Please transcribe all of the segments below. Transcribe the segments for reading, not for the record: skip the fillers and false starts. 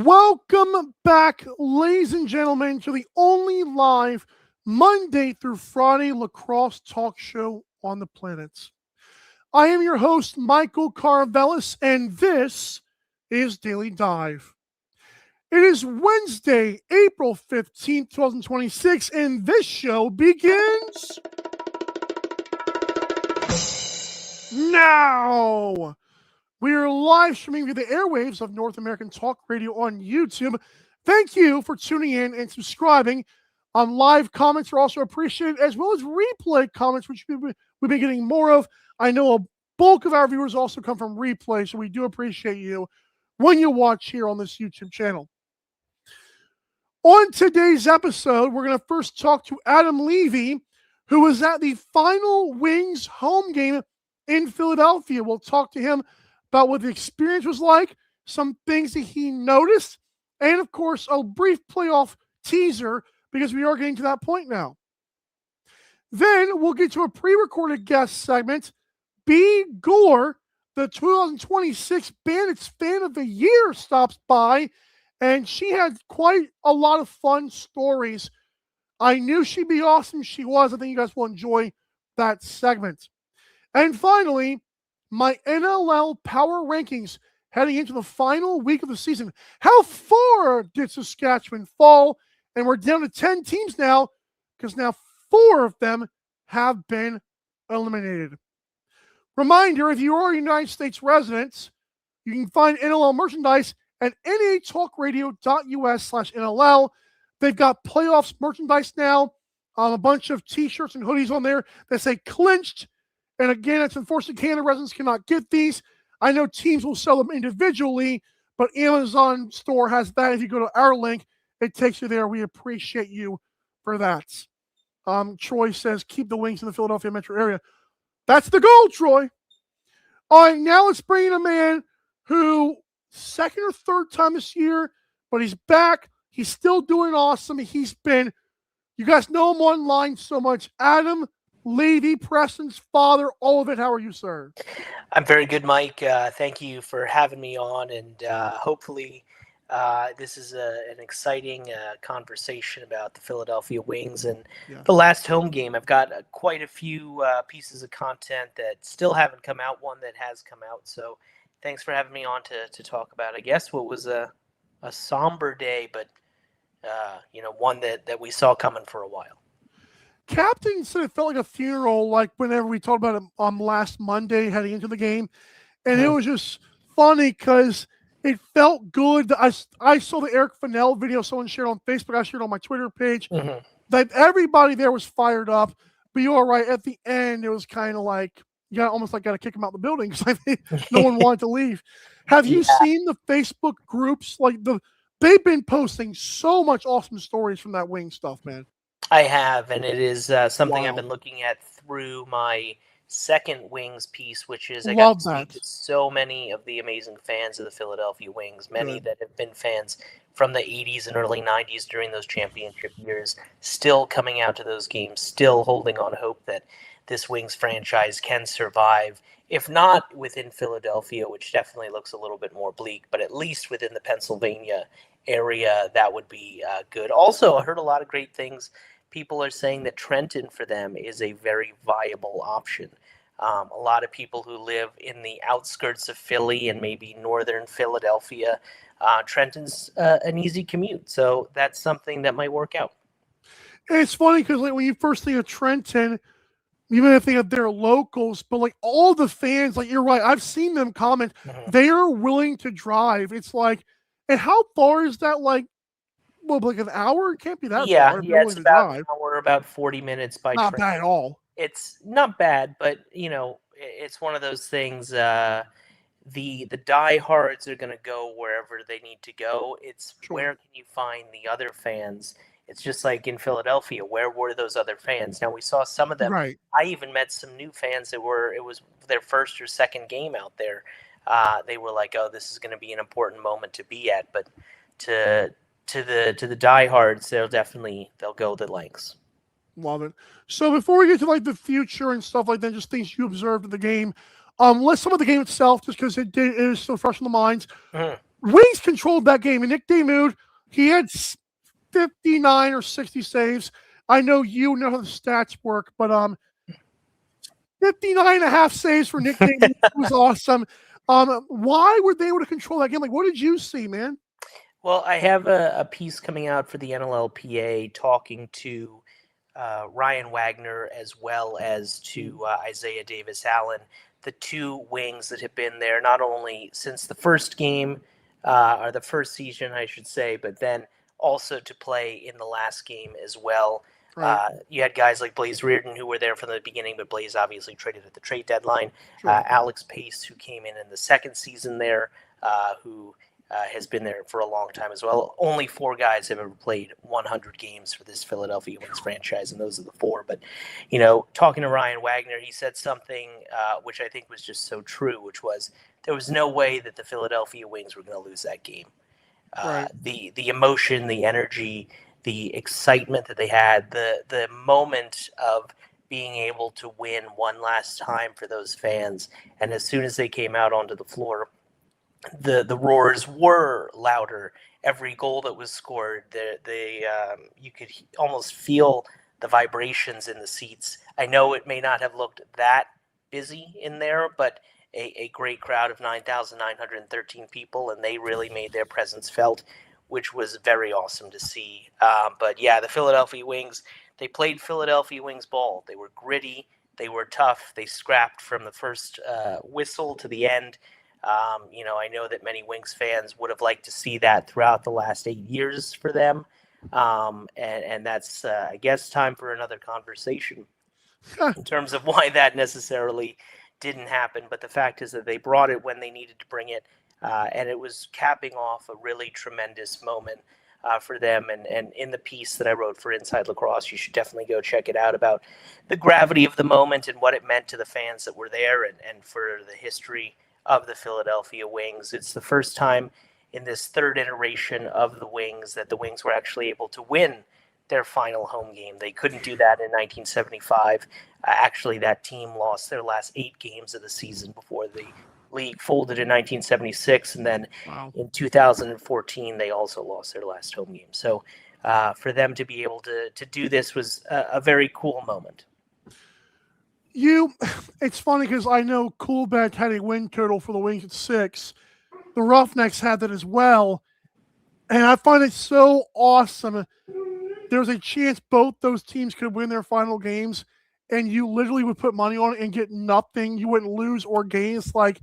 Welcome back, ladies and gentlemen, to the only live Monday through Friday lacrosse talk show on the planet. I am your host, Michael Karvelis, and this is Daily Dive. It is Wednesday, April 15th, 2026, and this show begins now. We are live streaming via the airwaves of North American Talk Radio on YouTube. Thank you for tuning in and subscribing. Live comments are also appreciated, as well as replay comments, which we've been getting more of. I know a bulk of our viewers also come from replay, so we do appreciate you when you watch here on this YouTube channel. On today's episode, we're going to first talk to Adam Levi, who was at the final Wings home game in Philadelphia. We'll talk to him about what the experience was like, some things that he noticed, and of course, a brief playoff teaser, because we are getting to that point now. Then we'll get to a pre-recorded guest segment. Gore, the 2026 Bandits Fan of the Year, stops by, and she had quite a lot of fun stories. I knew she'd be awesome. She was. I think you guys will enjoy that segment. And finally, my NLL Power Rankings heading into the final week of the season. How far did Saskatchewan fall? And we're down to 10 teams now, because now 4 of them have been eliminated. Reminder, if you are a United States resident, you can find NLL merchandise at natalkradio.us/NLL. They've got playoffs merchandise now, a bunch of t-shirts and hoodies on there that say clinched. And again, it's unfortunate Canada residents cannot get these. I know teams will sell them individually, but Amazon store has that. If you go to our link, it takes you there. We appreciate you for that. Troy says, keep the Wings in the Philadelphia metro area. That's the goal, Troy. All right, now let's bring in a man who, second or third time this year, but he's back. He's still doing awesome. You guys know him online so much. Adam Levi, Preston's father, all of it. How are you, sir? I'm very good, Mike. Thank you for having me on, and hopefully this is an exciting conversation about the Philadelphia Wings and the last home game. I've got quite a few pieces of content that still haven't come out, one that has come out, so thanks for having me on to talk about, I guess, what was a somber day, but one that we saw coming for a while. Captain said it felt like a funeral, like whenever we talked about it last Monday heading into the game. And it was just funny because it felt good. I saw the Eric Fennell video someone shared on Facebook. I shared on my Twitter page. That everybody there was fired up. But you are right. At the end, it was kind of like, you almost got to kick them out the building because I think no one wanted to leave. Have you seen the Facebook groups? They've been posting so much awesome stories from that Wing stuff, man. I have, and it is something I've been looking at through my second Wings piece, which is I got to speak to so many of the amazing fans of the Philadelphia Wings, many that have been fans from the 80s and early 90s during those championship years, still coming out to those games, still holding on hope that this Wings franchise can survive, if not within Philadelphia, which definitely looks a little bit more bleak, but at least within the Pennsylvania area, that would be good. Also, I heard a lot of great things. People are saying that Trenton for them is a very viable option. A lot of people who live in the outskirts of Philly and maybe northern Philadelphia, Trenton's an easy commute. So that's something that might work out. And it's funny because when you first think of Trenton, you may think of their locals, but all the fans, you're right, I've seen them comment, they are willing to drive. It's like, and how far is that? An hour? It can't be that far. Yeah, it's about an hour, about 40 minutes by train. Not bad at all. It's not bad, but, it's one of those things, the diehards are going to go wherever they need to go. It's where can you find the other fans? It's just like in Philadelphia, where were those other fans? Now, we saw some of them. Right. I even met some new fans it was their first or second game out there. They were like, oh, this is going to be an important moment to be at. But to the diehards, they'll go the lengths. Love it. So before we get to the future and stuff like that, just things you observed in the game, let's some of the game itself, just because it is so fresh in the minds. Wings controlled that game, and Nick Damude, he had 59 or 60 saves. I know you know how the stats work, but 59 and a half saves for Nick Damude was awesome. Why were they able to control that game? Like, what did you see, man? Well, I have a piece coming out for the NLLPA talking to Ryan Wagner as well as to Isaiah Davis-Allen, the two wings that have been there not only since the first game, or the first season, I should say, but then also to play in the last game as well. Right. You had guys like Blaze Reardon who were there from the beginning, but Blaze obviously traded at the trade deadline. Sure. Alex Pace, who came in the second season there, who has been there for a long time as well. Only 4 guys have ever played 100 games for this Philadelphia Wings franchise, and those are the 4. But, talking to Ryan Wagner, he said something which I think was just so true, which was there was no way that the Philadelphia Wings were going to lose that game. Right. The emotion, the energy, the excitement that they had, the moment of being able to win one last time for those fans, and as soon as they came out onto the floor, the roars were louder. Every goal that was scored, you could almost feel the vibrations in the seats. I know it may not have looked that busy in there, but a great crowd of 9,913 people, and they really made their presence felt, which was very awesome to see. But yeah, the Philadelphia Wings, they played Philadelphia Wings ball. They were gritty. They were tough. They scrapped from the first whistle to the end. I know that many Wings fans would have liked to see that throughout the last 8 years for them. And that's, I guess, time for another conversation in terms of why that necessarily didn't happen. But the fact is that they brought it when they needed to bring it. And it was capping off a really tremendous moment for them. And in the piece that I wrote for Inside Lacrosse, you should definitely go check it out, about the gravity of the moment and what it meant to the fans that were there, and for the history of the Philadelphia Wings. It's the first time in this third iteration of the Wings that the Wings were actually able to win their final home game. They couldn't do that in 1975. Actually, that team lost their last 8 games of the season before the league folded in 1976, and then in 2014 they also lost their last home game. So for them to be able to do this was a very cool moment. It's funny because I know Coolbet had a win total for the Wings at 6. The Roughnecks had that as well. And I find it so awesome. There's a chance both those teams could win their final games, and you literally would put money on it and get nothing. You wouldn't lose or gain. It's like,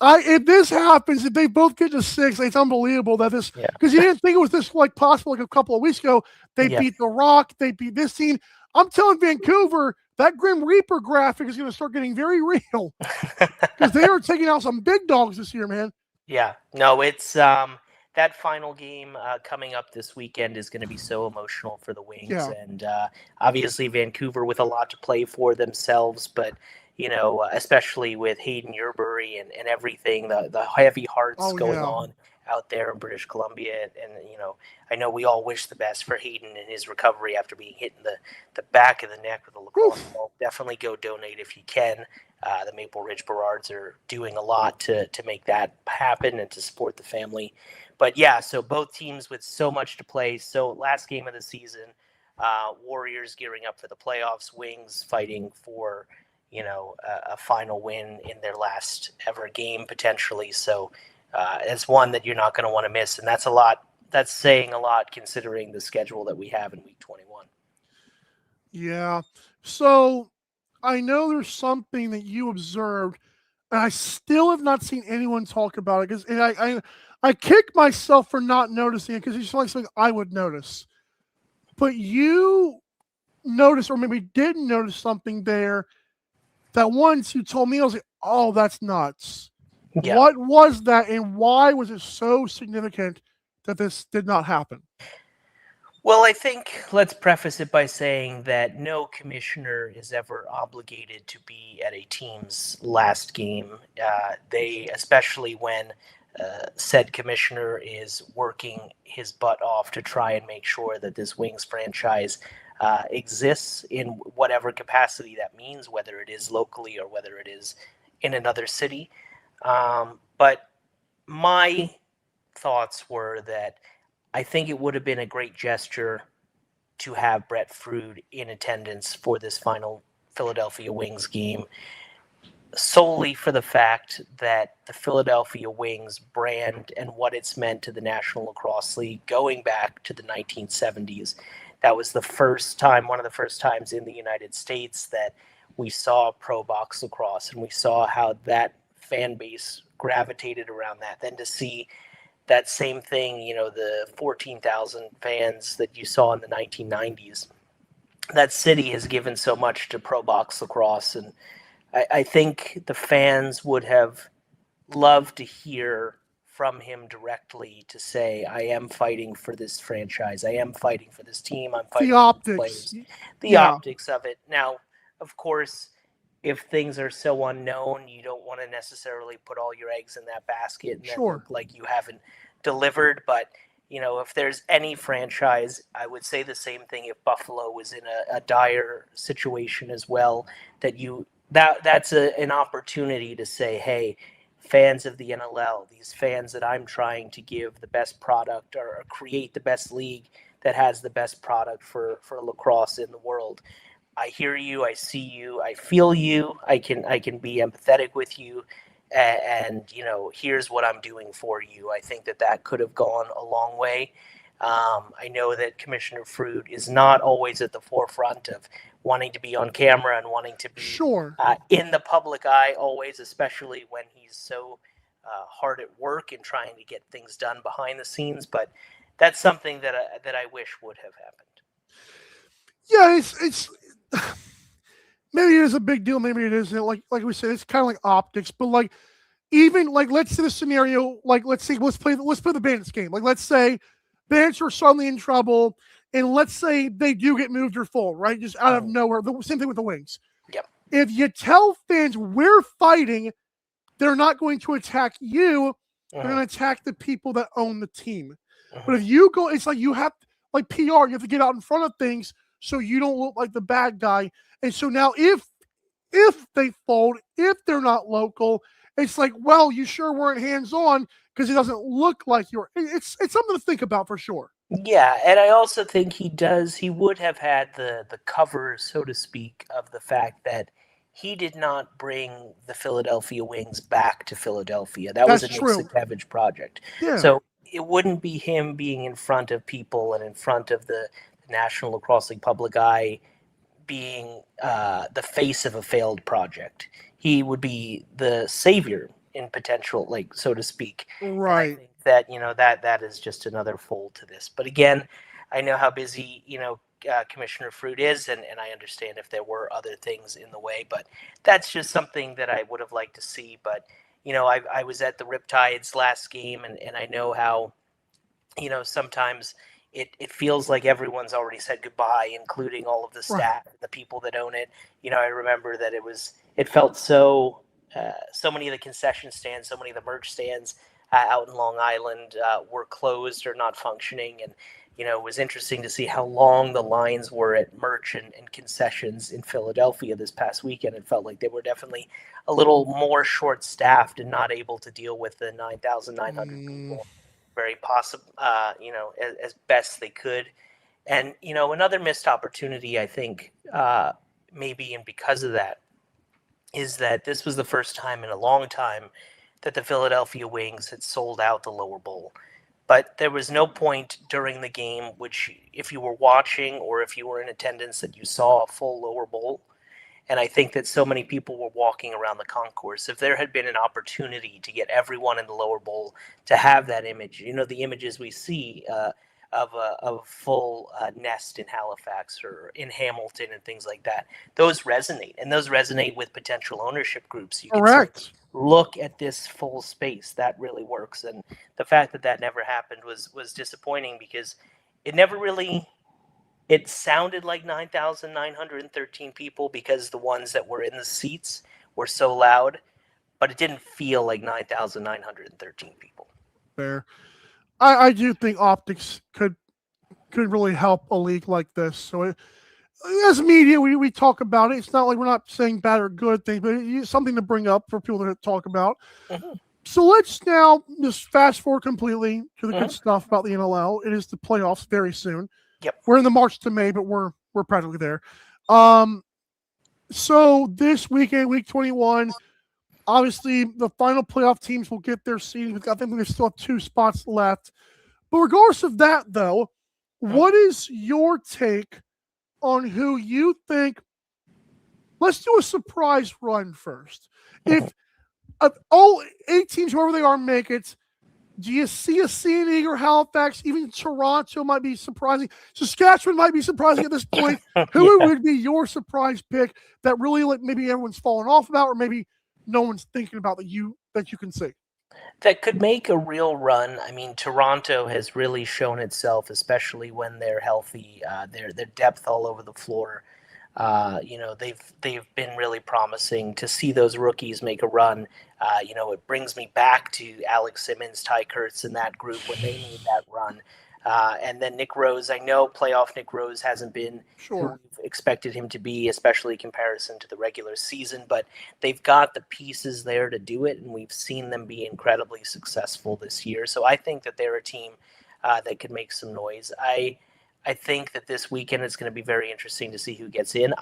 if this happens, if they both get to 6, it's unbelievable that this, because you didn't think it was this possible a couple of weeks ago. They beat the Rock, they beat this team. I'm telling Vancouver, that Grim Reaper graphic is going to start getting very real, because they are taking out some big dogs this year, man. Yeah, no, it's that final game coming up this weekend is going to be so emotional for the Wings, and obviously Vancouver with a lot to play for themselves, but especially with Hayden Yerbury and everything, the heavy hearts going on out there in British Columbia. And, I know we all wish the best for Hayden in his recovery after being hit in the back of the neck with a lacrosse ball. Definitely go donate if you can. The Maple Ridge Berards are doing a lot to make that happen and to support the family. But yeah, so both teams with so much to play. So last game of the season, Warriors gearing up for the playoffs, Wings fighting for a final win in their last ever game potentially. So it's one that you're not going to want to miss, and that's a lot. That's saying a lot considering the schedule that we have in week 21. Yeah. So I know there's something that you observed, and I still have not seen anyone talk about it, because I kick myself for not noticing it, because it's like something I would notice. But you noticed, or maybe didn't notice, something there that once you told me, I was like, oh, that's nuts. Yeah. What was that, and why was it so significant that this did not happen? Well, I think let's preface it by saying that no commissioner is ever obligated to be at a team's last game. They, especially when said commissioner is working his butt off to try and make sure that this Wings franchise exists in whatever capacity that means, whether it is locally or whether it is in another city. But my thoughts were that I think it would have been a great gesture to have Brett Thru in attendance for this final Philadelphia Wings game, solely for the fact that the Philadelphia Wings brand and what it's meant to the National Lacrosse League going back to the 1970s. That was the first time, one of the first times in the United States that we saw pro box lacrosse, and we saw how that fan base gravitated around that. Then to see that same thing, the 14,000 fans that you saw in the 1990s, that city has given so much to pro box lacrosse, and I think the fans would have loved to hear from him directly to say, I am fighting for this franchise. I am fighting for this team. I'm fighting for the players. The optics of it. Now, of course, if things are so unknown, you don't want to necessarily put all your eggs in that basket and then look like you haven't delivered. But, if there's any franchise, I would say the same thing if Buffalo was in a dire situation as well, that's an opportunity to say, hey, fans of the NLL, these fans that I'm trying to give the best product or create the best league that has the best product for lacrosse in the world. I hear you, I see you, I feel you, I can be empathetic with you, and here's what I'm doing for you. I think that could have gone a long way. I know that Commissioner Thru is not always at the forefront of wanting to be on camera and wanting to be in the public eye always, especially when he's so hard at work and trying to get things done behind the scenes. But that's something that I wish would have happened. Yeah, it's maybe it is a big deal, maybe it isn't. Like we said, it's kind of like optics, but even let's say the scenario, let's play the Bandits game. Let's say Bandits are suddenly in trouble, and let's say they do get moved or full, right? Just out of nowhere. The same thing with the Wings. Yep. If you tell fans we're fighting, they're not going to attack you. They're going to attack the people that own the team. But if you go, it's like you have, like PR, you have to get out in front of things so you don't look like the bad guy. And so now if they fold, if they're not local, it's like, well, you sure weren't hands-on because it doesn't look like you're. It's something to think about for sure. Yeah, and I also think he would have had the cover, so to speak, of the fact that he did not bring the Philadelphia Wings back to Philadelphia. That's was a Nick Savage project. Yeah. So it wouldn't be him being in front of people and in front of the National Lacrosse League public eye being the face of a failed project. He would be the savior in potential, so to speak. Right. And I think that is just another fold to this. But again, I know how busy, Commissioner Thru is, and I understand if there were other things in the way, but that's just something that I would have liked to see. But, I was at the Riptides last game, and I know how, sometimes it feels like everyone's already said goodbye, including all of the staff, the people that own it. I remember that it felt so many of the concession stands, so many of the merch stands out in Long Island were closed or not functioning. And, it was interesting to see how long the lines were at merch and concessions in Philadelphia this past weekend. It felt like they were definitely a little more short-staffed and not able to deal with the 9,900 people very possible, as best they could. And, another missed opportunity, I think, maybe, and because of that, is that this was the first time in a long time that the Philadelphia Wings had sold out the lower bowl. But there was no point during the game, which if you were watching or if you were in attendance, that you saw a full lower bowl. And I think that so many people were walking around the concourse. If there had been an opportunity to get everyone in the lower bowl to have that image, the images we see of a full nest in Halifax or in Hamilton and things like that, those resonate. And those resonate with potential ownership groups. You can look at this full space. That really works. And the fact that never happened was disappointing, because it never really... It sounded like 9,913 people because the ones that were in the seats were so loud, but it didn't feel like 9,913 people. Fair. I do think optics could really help a league like this. So as media, we talk about it. It's not like we're not saying bad or good things, but it's something to bring up for people to talk about. So let's now just fast forward completely to the good stuff about the NLL. It is the playoffs very soon. Yep. We're in the March to May, but we're practically there. So this weekend, week 21, obviously the final playoff teams will get their seeding. I think we still have 2 spots left. But regardless of that, though, what is your take on who you think? Let's do a surprise run first. If all 8 teams, whoever they are, make it, do you see a San Diego or Halifax? Even Toronto might be surprising. Saskatchewan might be surprising at this point. Who would be your surprise pick that really, like, maybe everyone's fallen off about, or maybe no one's thinking about that you can see? That could make a real run. I mean, Toronto has really shown itself, especially when they're healthy. Their depth all over the floor. They've been really promising. To see those rookies make a run. It brings me back to Alex Simmons, Ty Kurtz, and that group when they made that run. And then Nick Rose. I know playoff Nick Rose hasn't been who we've expected him to be, especially in comparison to the regular season, but they've got the pieces there to do it, and we've seen them be incredibly successful this year. So I think that they're a team that could make some noise. I think that this weekend it's going to be very interesting to see who gets in.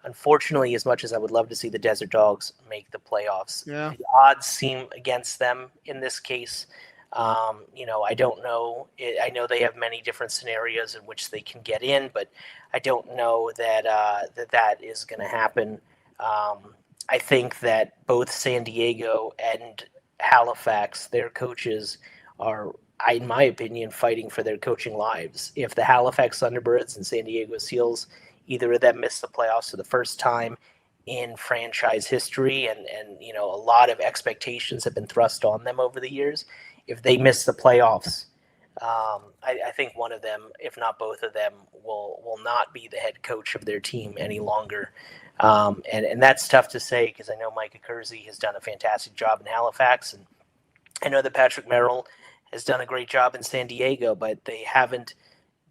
Unfortunately, as much as I would love to see the Desert Dogs make the playoffs, the odds seem against them in this case. I don't know. I know they have many different scenarios in which they can get in, but I don't know that that is going to happen. I think that both San Diego and Halifax, their coaches are, in my opinion, fighting for their coaching lives. If the Halifax Thunderbirds and San Diego Seals, either of them miss the playoffs for the first time in franchise history, and a lot of expectations have been thrust on them over the years. If they miss the playoffs, I think one of them, if not both of them, will not be the head coach of their team any longer. And that's tough to say because I know Mike Karvelis has done a fantastic job in Halifax, and I know that Patrick Merrill has done a great job in San Diego, but they haven't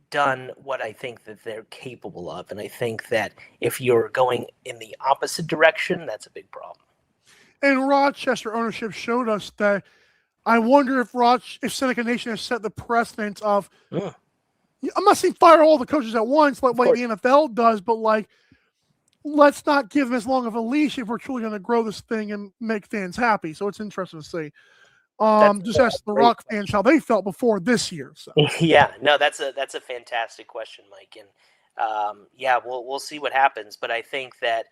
done what I think that they're capable of. And I think that if you're going in the opposite direction, that's a big problem. And Rochester ownership showed us that. I wonder if Seneca Nation has set the precedent of, I'm not saying fire all the coaches at once like the NFL does, but let's not give them as long of a leash if we're truly going to grow this thing and make fans happy. So it's interesting to see. Just ask the Rock fans how they felt before this year. So. Yeah, no, that's a fantastic question, Mike. And we'll see what happens. But I think that,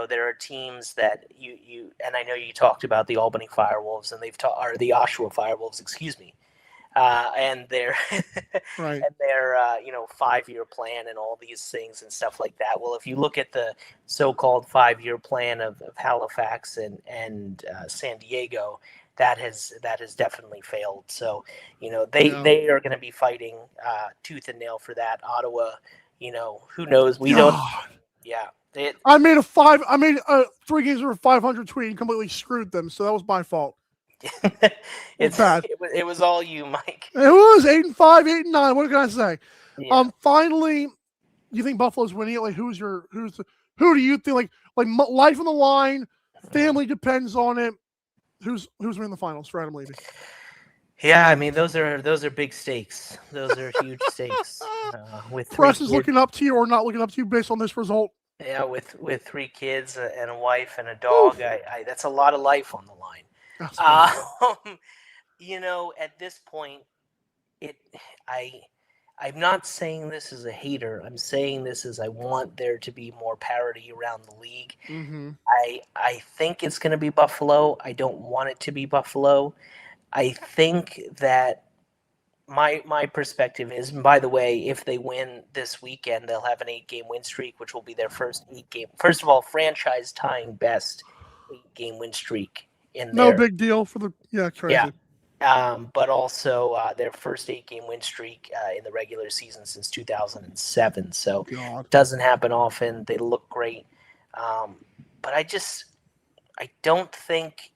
there are teams that you and I know you talked about the Albany Firewolves and or the Oshawa Firewolves, excuse me, and their right. and their 5-year plan and all these things and stuff like that. Well, if you look at the so-called 5-year plan of Halifax and San Diego, that has definitely failed. So they are going to be fighting tooth and nail for that. Ottawa, who knows? We don't. Yeah. I made a 3 games over 500 tweet and completely screwed them, so that was my fault. It was all you, Mike. It was 8-5, 8-9. What can I say? Yeah. Finally, you think Buffalo's winning it? Like, who do you think like life on the line? Family depends on it. Who's winning the finals for Adam Levy? Yeah, I mean those are big stakes. Those are huge stakes. With press is looking up to you or not looking up to you based on this result. Yeah, with 3 kids and a wife and a dog, that's a lot of life on the line. At this point, I'm not saying this as a hater. I'm saying this as I want there to be more parity around the league. Mm-hmm. I think it's going to be Buffalo. I don't want it to be Buffalo. I think that my perspective is, and by the way, if they win this weekend, they'll have an 8-game win streak, which will be their first 8-game. First of all, franchise tying best 8-game win streak in no big deal for the crazy. Yeah. But also their first 8-game win streak in the regular season since 2007. So it doesn't happen often. They look great. But I don't think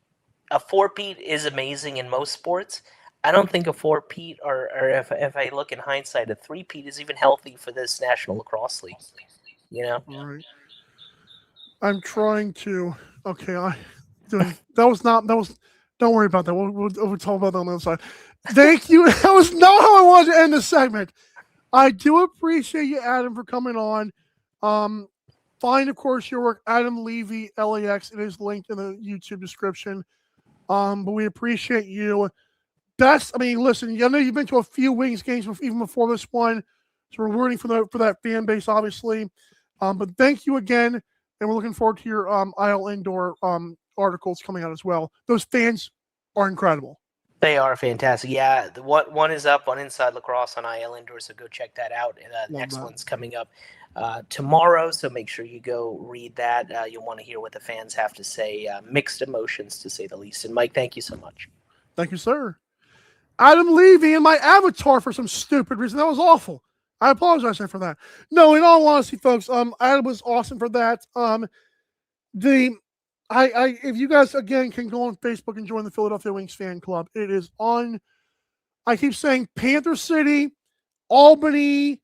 a 4-peat is amazing in most sports. I don't think a 4-peat or if I look in hindsight, a 3-peat is even healthy for this National Lacrosse League. All right. I'm trying to. Okay, that was Don't worry about that. We'll talk about that on the other side. Thank you. That was not how I wanted to end the segment. I do appreciate you, Adam, for coming on. Find, of course, your work, Adam Levi, LAX. It is linked in the YouTube description. But we appreciate you. Listen, I know you've been to a few Wings games even before this one, so we're rooting for that fan base, obviously. But thank you again, and we're looking forward to your IL Indoor articles coming out as well. Those fans are incredible. They are fantastic. Yeah, one is up on Inside Lacrosse on IL Indoor, so go check that out. And the next one's coming up tomorrow, so make sure you go read that. You'll want to hear what the fans have to say. Mixed emotions, to say the least. And Mike, thank you so much. Thank you, sir. Adam Levi and my avatar for some stupid reason. That was awful. I apologize for that. No, in all honesty, folks, Adam was awesome for that. If you guys again can go on Facebook and join the Philadelphia Wings fan club, it is on. I keep saying Panther City, Albany.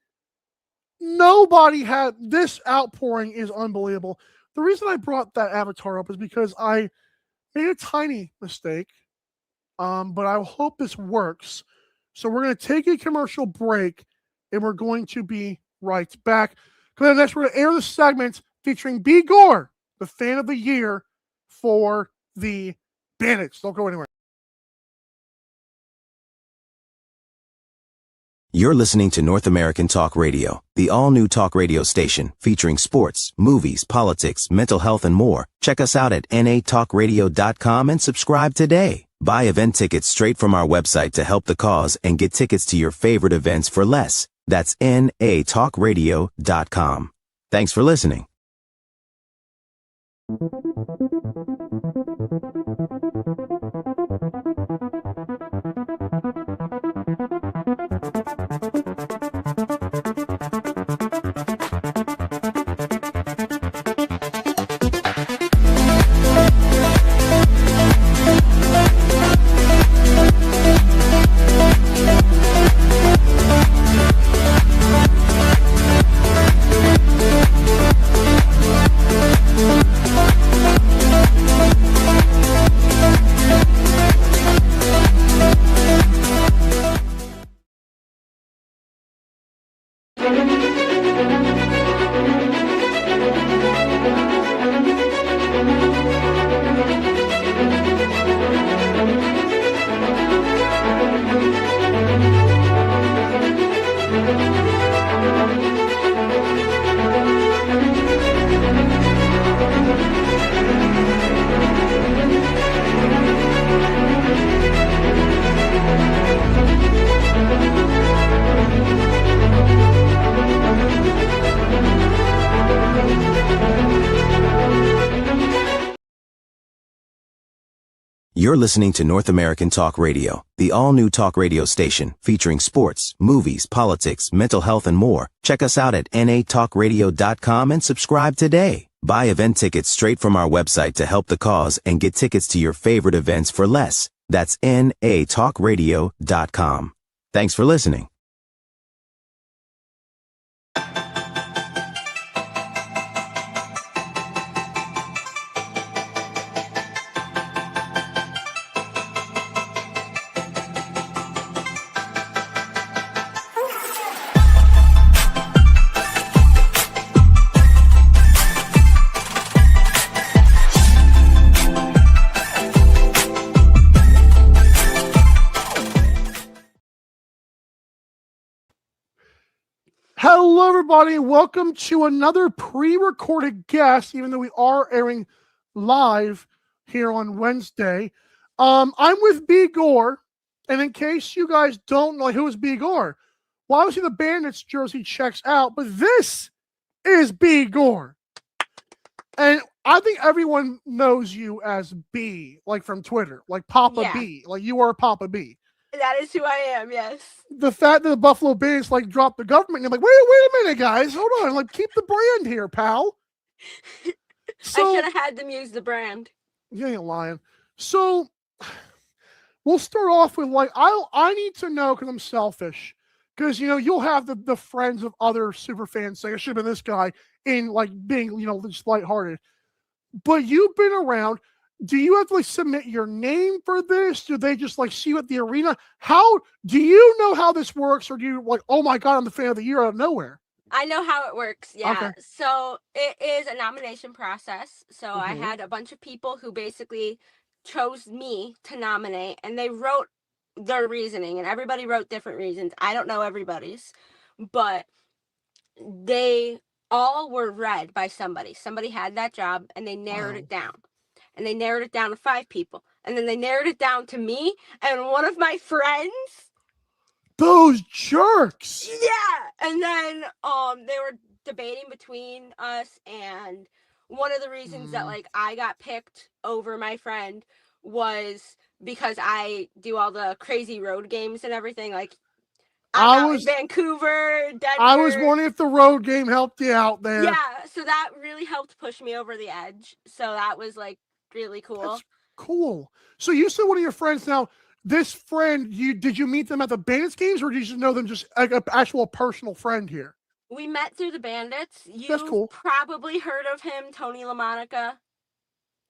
Nobody had this outpouring is unbelievable. The reason I brought that avatar up is because I made a tiny mistake. But I hope this works. So we're going to take a commercial break, and we're going to be right back. Because next, we're going to air the segment featuring B. Gore, the fan of the year for the Bandits. Don't go anywhere. You're listening to North American Talk Radio, the all-new talk radio station featuring sports, movies, politics, mental health, and more. Check us out at natalkradio.com and subscribe today. Buy event tickets straight from our website to help the cause and get tickets to your favorite events for less. That's natalkradio.com. Thanks for listening. You're listening to North American Talk Radio, the all-new talk radio station featuring sports, movies, politics, mental health, and more. Check us out at natalkradio.com and subscribe today. Buy event tickets straight from our website to help the cause and get tickets to your favorite events for less. That's natalkradio.com. Thanks for listening. Hello, everybody. Welcome to another pre-recorded guest, even though we are airing live here on Wednesday. I'm with B. Gore, and in case you guys don't know who is B. Gore, well, obviously the Bandits jersey checks out, but this is B. Gore. And I think everyone knows you as B, like from Twitter, like Papa B. Like you are Papa B. That is who I am, yes. The fact that the Buffalo Bills dropped the government, and you're like, wait a minute, guys, hold on, keep the brand here, pal. So, I should have had them use the brand. You ain't lying. So we'll start off with I need to know, because I'm selfish, because you'll have the friends of other super fans saying I should have been this guy in being just lighthearted. But you've been around. do you have to like submit your name for this? Do they just like see you at the arena? How do you know how this works, or do you like, oh my god, I'm the fan of the year out of nowhere? I know how it works. Yeah. Okay. So it is a nomination process. So I had a bunch of people who basically chose me to nominate, and they wrote their reasoning, and everybody wrote different reasons. I don't know everybody's, but they all were read by somebody. Somebody had that job, and they narrowed it down. And they narrowed it down to 5 people. And then they narrowed it down to me and one of my friends. Those jerks. Yeah. And then they were debating between us, and one of the reasons that like I got picked over my friend was because I do all the crazy road games and everything. Like I was in Vancouver, Denver. I was wondering if the road game helped you out there. Yeah, so that really helped push me over the edge. So that was like really cool. That's cool. So you said one of your friends. Now, this friend, did you meet them at the Bandits games, or did you just know them just like an actual personal friend here? We met through the Bandits. That's cool. Probably heard of him, Tony LaMonica.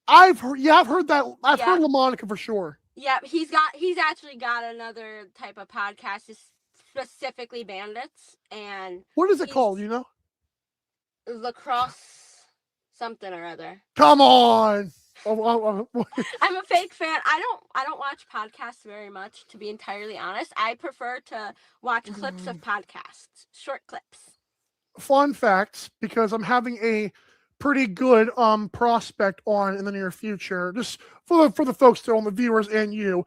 I've heard that. I've heard LaMonica for sure. Yeah, he's actually got another type of podcast, specifically Bandits. And what is it called? You know, Lacrosse something or other. Come on. I'm a fake fan. I don't watch podcasts very much, to be entirely honest. I prefer to watch clips of podcasts, short clips. Fun facts, because I'm having a pretty good prospect on in the near future. Just for the folks still on the viewers and you.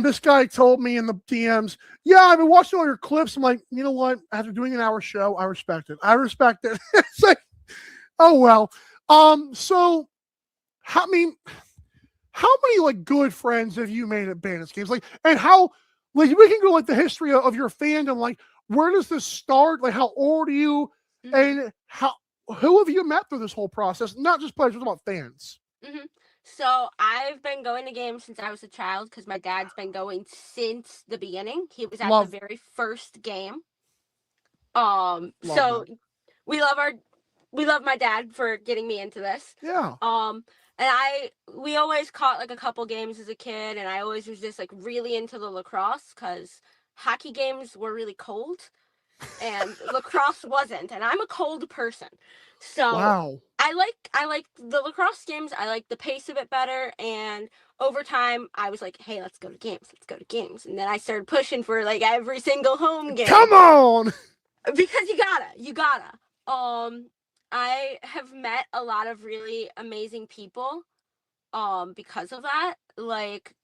This guy told me in the DMs, yeah, I've been watching all your clips. I'm like, you know what? After doing an hour show, I respect it. It's like, oh well. So how many like good friends have you made at Bandits games? Like, and how, like, we can go like the history of your fandom. Like, where does this start? Like, how old are you? And who have you met through this whole process? Not just players, but about fans. So I've been going to games since I was a child, because my dad's been going since the beginning. He was at the very first game. So we love my dad for getting me into this. Yeah. And we always caught like a couple games as a kid, and I always was just like really into the lacrosse, because hockey games were really cold and lacrosse wasn't, and I'm a cold person. So I like the lacrosse games. I like the pace of it better, and over time I was like, hey, let's go to games. And then I started pushing for like every single home game. Come on. Because you gotta. I have met a lot of really amazing people because of that. Like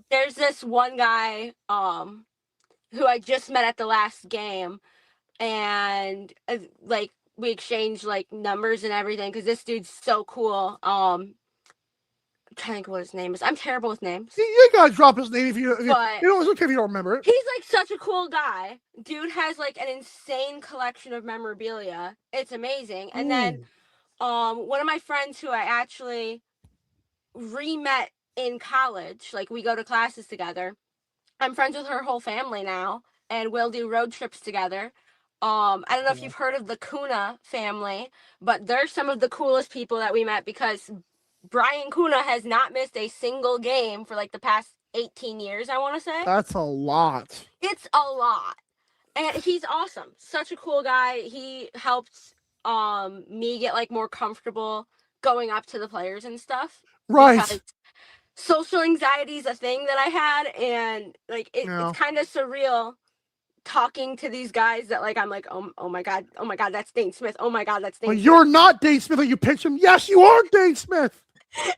there's this one guy who I just met at the last game, and like we exchanged like numbers and everything, because this dude's so cool. I'm trying to think what his name is. I'm terrible with names. You gotta drop his name if you know, it's okay if you don't remember it. He's like such a cool guy. Dude has like an insane collection of memorabilia. It's amazing. And then one of my friends who I actually re-met in college, like we go to classes together. I'm friends with her whole family now, and we'll do road trips together. I don't know if you've heard of the Kuna family, but they're some of the coolest people that we met, because Brian Kuna has not missed a single game for like the past 18 years, I want to say. That's a lot. It's a lot. And he's awesome. Such a cool guy. He helped me get like more comfortable going up to the players and stuff. Right. Because social anxiety is a thing that I had, and like it's kind of surreal talking to these guys that like I'm like, oh my god, that's Dane Smith. Oh my god, that's Dane Smith. You're not Dane Smith. You pitch him. Yes, you are Dane Smith.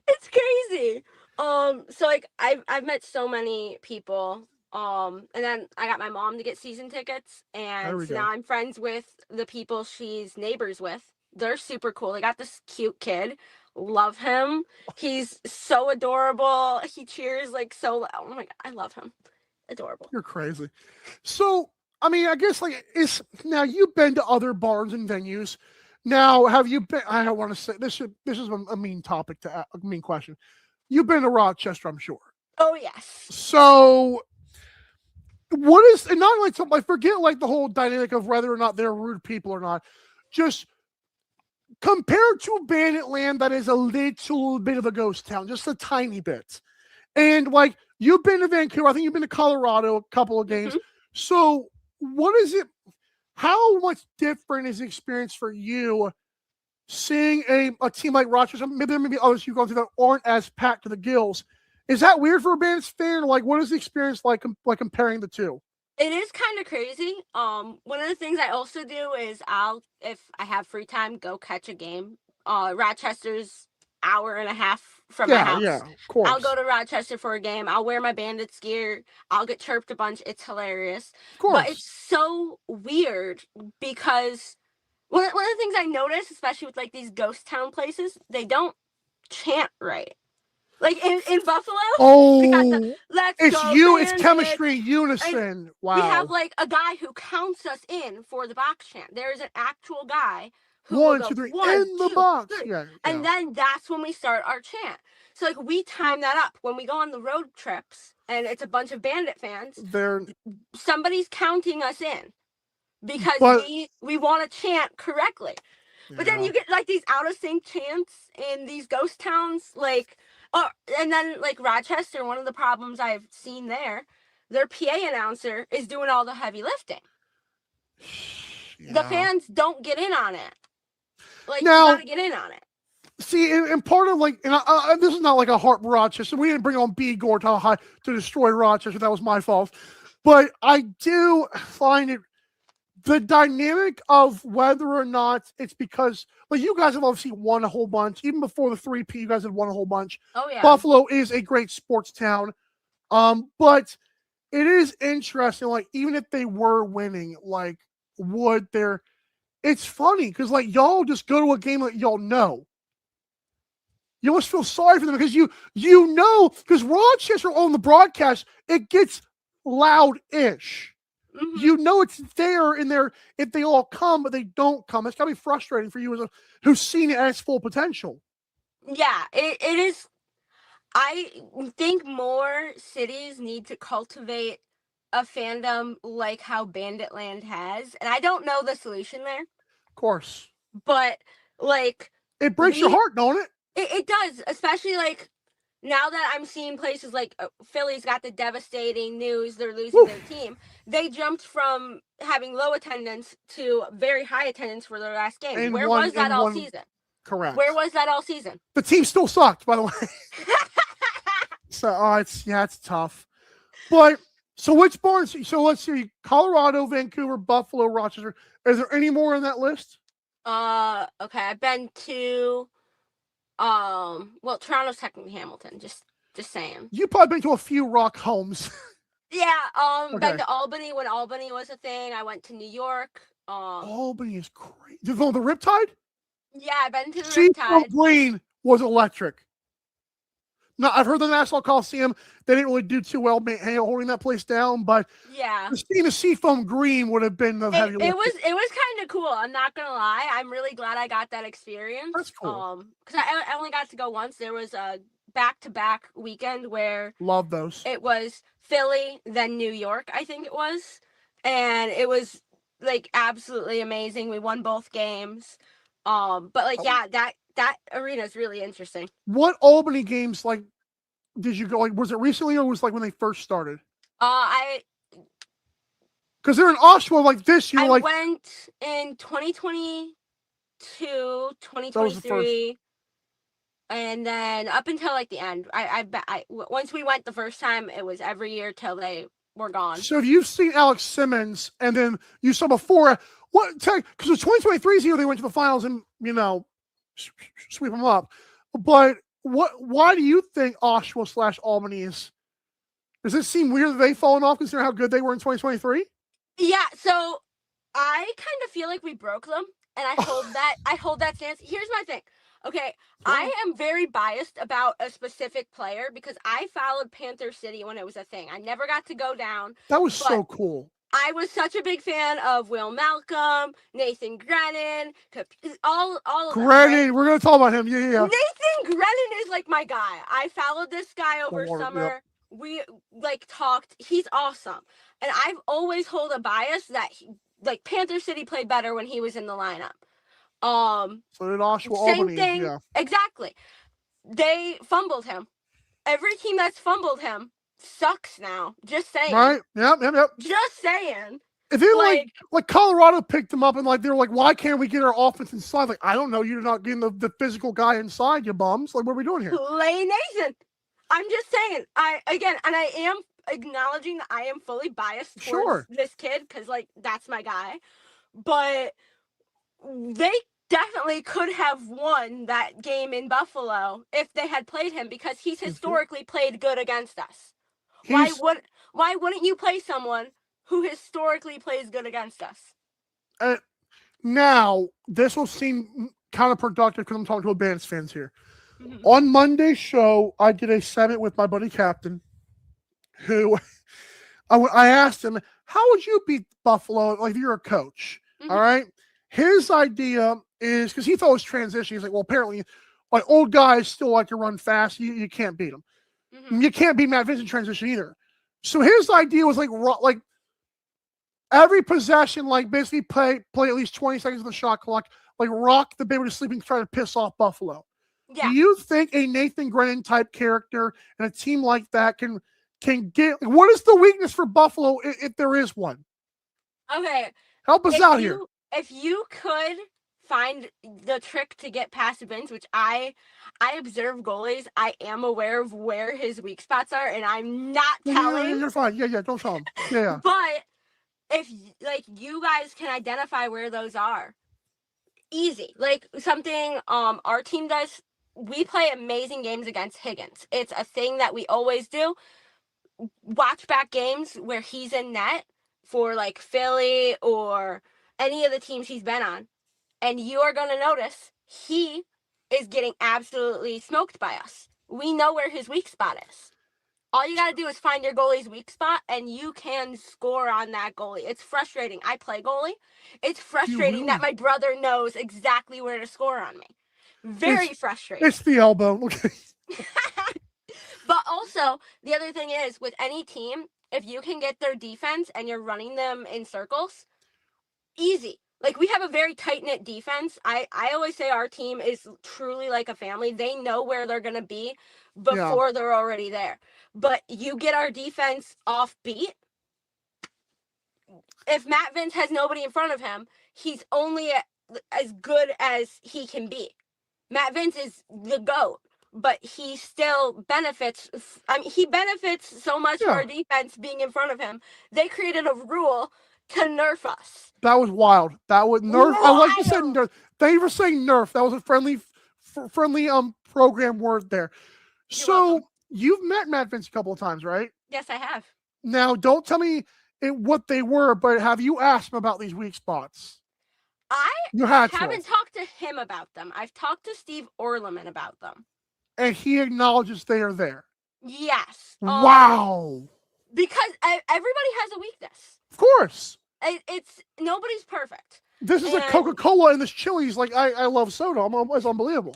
It's crazy. So like I've met so many people. And then I got my mom to get season tickets, and so now I'm friends with the people she's neighbors with. They're super cool. They got this cute kid. Love him. He's so adorable. He cheers like so loud. Oh my god, I love him. Adorable. You're crazy. So, I mean, I guess like now you've been to other bars and venues. Now, have you been? I don't want to say this is a mean topic a mean question. You've been to Rochester, I'm sure. Oh yes. So, what is, and not like something, I forget like the whole dynamic of whether or not they're rude people or not. Just compared to Banditland, that is a little bit of a ghost town, just a tiny bit. And like you've been to Vancouver, I think you've been to Colorado a couple of games. So what is it? How much different is the experience for you seeing a team like Rochester? Maybe there may be others you go through that aren't as packed to the gills. Is that weird for a Bandits fan? Like, what is the experience like comparing the two? It is kind of crazy. One of the things I also do is if I have free time, go catch a game. Rochester's hour and a half from my house. Yeah, of course. I'll go to Rochester for a game. I'll wear my Bandits gear. I'll get chirped a bunch. It's hilarious. Of course. But it's so weird because one of the things I notice, especially with like these ghost town places, they don't chant right. Like in Buffalo, it's chemistry, unison. Wow. We have like a guy who counts us in for the box chant. There is an actual guy who 1, 2, 3 in the box. Yeah. And then that's when we start our chant. So like we time that up when we go on the road trips and it's a bunch of Bandit fans. Somebody's counting us in because we want to chant correctly. But then you get like these out of sync chants in these ghost towns, like. Oh, and then like Rochester, one of the problems I've seen there, their PA announcer is doing all the heavy lifting. The fans don't get in on it. Like, now, you gotta get in on it. See, and part of like, and this is not like a heart Rochester. We didn't bring on Gore to destroy Rochester. That was my fault. But I do find it the dynamic of whether or not it's because, like, you guys have obviously won a whole bunch. Even before the 3P, you guys had won a whole bunch. Oh, yeah. Buffalo is a great sports town. But it is interesting, like, even if they were winning, like, it's funny because, like, y'all just go to a game that y'all know. You almost feel sorry for them because you know, because Rochester on the broadcast, it gets loud-ish. Mm-hmm. You know it's there in there if they all come, but they don't come. It's got to be frustrating for you who's seen it at its full potential. Yeah, it is. I think more cities need to cultivate a fandom like how Banditland has. And I don't know the solution there. Of course. But, like... It breaks your heart, don't it? It does, especially, like, now that I'm seeing places like Philly's got the devastating news, they're losing their team. They jumped from having low attendance to very high attendance for their last game. Where was that all season? Correct. Where was that all season? The team still sucked, by the way. So, it's tough. But, so which barns? So let's see, Colorado, Vancouver, Buffalo, Rochester. Is there any more on that list? Okay, I've been to... well, Toronto's technically Hamilton, just saying. You probably been to a few rock homes. Yeah, been to Albany when Albany was a thing. I went to New York. Albany is great. Did you go to the Riptide? Yeah, I've been to the Riptide. Green was electric. Now, I've heard the National Coliseum, they didn't really do too well holding that place down, but yeah, seeing the Seafoam Green would have been the heavy lift. It was kind of cool. I'm not gonna lie. I'm really glad I got that experience. That's cool. Because I only got to go once. There was a back-to-back weekend where love those. It was Philly, then New York, I think it was, and it was like absolutely amazing. We won both games. But like that arena is really interesting. What Albany games like did you go? Like, was it recently or was it like when they first started? Because they're in Oshawa like this year. I went in 2022, 2023, and then up until like the end. Once we went the first time, it was every year till they were gone. So if you've seen Alex Simmons and then you saw before, because 2023 is the year they went to the finals and sweep them up. But why do you think Oshawa / Albany is? Does it seem weird that they've fallen off considering how good they were in 2023? Yeah, so I kind of feel like we broke them, and I hold that stance. Here's my thing. Okay, I am very biased about a specific player because I followed Panther City when it was a thing. I never got to go down. That was so cool. I was such a big fan of Will Malcolm, Nathan Grennan, all of them. Grennan, right? We're going to talk about him. Yeah. Nathan Grennan is like my guy. I followed this guy over summer. Yep. We talked. He's awesome. And I've always hold a bias that Panther City played better when he was in the lineup. So did Oshawa Albany. thing. Yeah. Exactly. They fumbled him. Every team that's fumbled him sucks now. Just saying. Right? Yep. Just saying. If they like Colorado picked him up and like they were like, why can't we get our offense inside? Like, I don't know, you're not getting the physical guy inside, you bums. Like, what are we doing here? Play Nathan. I'm just saying. I am acknowledging that I am fully biased towards this kid because like that's my guy. But they definitely could have won that game in Buffalo if they had played him because he's historically played good against us. Why wouldn't you play someone who historically plays good against us? Now, this will seem counterproductive because I'm talking to Bandits fans here. On Monday's show, I did a segment with my buddy Captain, who I asked him, how would you beat Buffalo like if you're a coach? All right? His idea is, because he thought it was transition, he's like, well, apparently, like old guys still like to run fast. You can't beat them. You can't beat Matt Vincent transition either. So his idea was like every possession, like basically play at least 20 seconds of the shot clock, like rock the baby to sleep and try to piss off Buffalo. Yeah. Do you think a Nathan Grennan type character and a team like that can get? What is the weakness for Buffalo if there is one? Okay, help us out here. If you could find the trick to get past Vince, which I observe goalies, I am aware of where his weak spots are, and I'm not telling. Yeah, you're fine. Yeah, don't tell him. Yeah. But if like you guys can identify where those are, easy. Like something our team does. We play amazing games against Higgins. It's a thing that we always do. Watch back games where he's in net for like Philly or any of the teams he's been on. And you are going to notice he is getting absolutely smoked by us. We know where his weak spot is. All you got to do is find your goalie's weak spot, and you can score on that goalie. It's frustrating. I play goalie. It's frustrating that my brother knows exactly where to score on me. Very frustrating. It's the elbow. Okay. But also, the other thing is, with any team, if you can get their defense and you're running them in circles, easy. Like, we have a very tight-knit defense. I always say our team is truly like a family. They know where they're going to be before they're already there. But you get our defense off beat. If Matt Vince has nobody in front of him, he's only as good as he can be. Matt Vince is the GOAT, but he still benefits. I mean, he benefits so much for our defense being in front of him. They created a rule to nerf us. That was wild. That was nerf. I like you said nerf. Thank you for saying nerf. That was a friendly program word there. So you've met Matt Vince a couple of times, right? Yes, I have. Now, don't tell me what they were, but have you asked him about these weak spots? I haven't talked to him about them. I've talked to Steve Orleman about them. And he acknowledges they are there. Yes. Wow. Because everybody has a weakness. Of course. It's nobody's perfect. This is a Coca-Cola and this Chili's. Like, I love soda. It's unbelievable.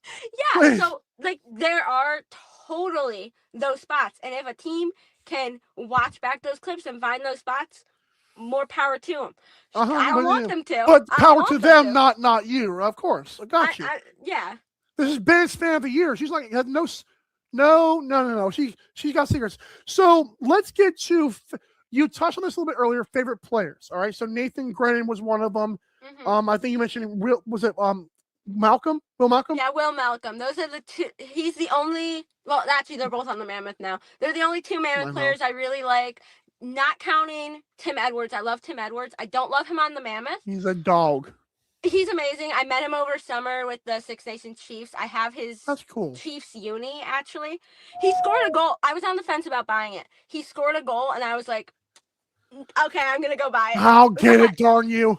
Yeah. Please. So, like, there are totally those spots. And if a team can watch back those clips and find those spots, more power to them. I don't want them to. But power to them, not you. Of course. I got you. Yeah. This is Bandits Fan of the Year. She's like, no. She's got secrets. So let's get to, you touched on this a little bit earlier, favorite players. All right. So Nathan Grennan was one of them. I think you mentioned, was it Malcolm? Will Malcolm? Yeah, Will Malcolm. Those are the two. He's the only, well, actually, they're both on the Mammoth now. They're the only two Mammoth players I really like. Not counting Tim Edwards. I love Tim Edwards. I don't love him on the Mammoth. He's a dog. He's amazing. I met him over summer with the Six Nations Chiefs. I have his Chiefs uni, actually. He scored a goal. I was on the fence about buying it. He scored a goal, and I was like, okay, I'm going to go buy it. I'll get it, darn you.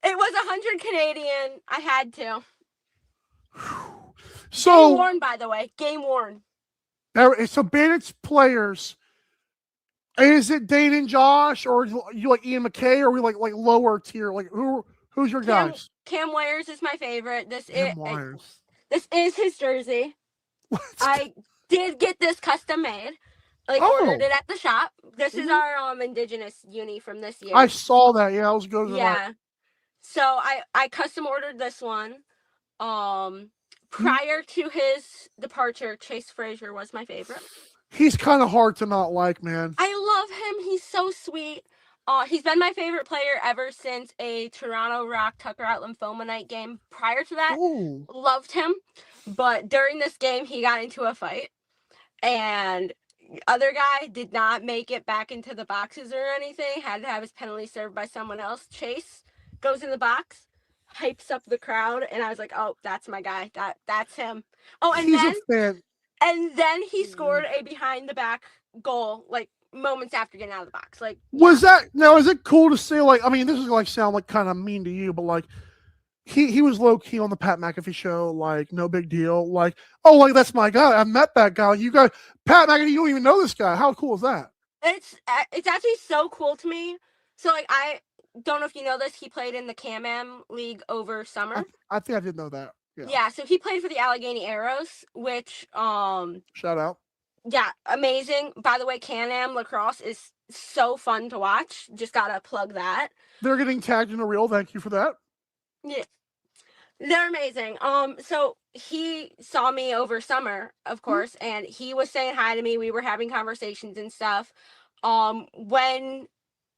It was 100 Canadian. I had to. So, game worn, by the way. Game worn. So Bandits players. Is it Dane and Josh, or you like Ian McKay, or are we like lower tier? Like who's your guys? Cam Wayers is my favorite. This is his jersey. I did get this custom made. Ordered it at the shop. This is our Indigenous uni from this year. I saw that. Yeah, that was good. Yeah. So I custom ordered this one. Prior to his departure, Chase Frazier was my favorite. He's kind of hard to not like, man. I love him. He's so sweet. He's been my favorite player ever since a Toronto Rock Tucker Out Lymphoma Night game. Prior to that, loved him. But during this game, he got into a fight. And other guy did not make it back into the boxes or anything. Had to have his penalty served by someone else. Chase goes in the box, hypes up the crowd, and I was like, "Oh, that's my guy. That's him." Oh, and then he scored a behind the back goal like moments after getting out of the box. Like, was that now? Is it cool to say, like, I mean, this is like sound like kind of mean to you, but like he was low key on the Pat McAfee show, like no big deal, like, oh, like that's my guy. I met that guy. You guys, Pat McAfee, you don't even know this guy. How cool is that? It's actually so cool to me. So like I don't know if you know this, he played in the Can-Am League over summer. I think I did know that. Yeah, so he played for the Allegheny Arrows, which shout out. Yeah, amazing. By the way, Can-Am Lacrosse is so fun to watch. Just gotta plug that. They're getting tagged in a reel. Thank you for that. Yeah. They're amazing. So he saw me over summer, of course, and he was saying hi to me. We were having conversations and stuff. When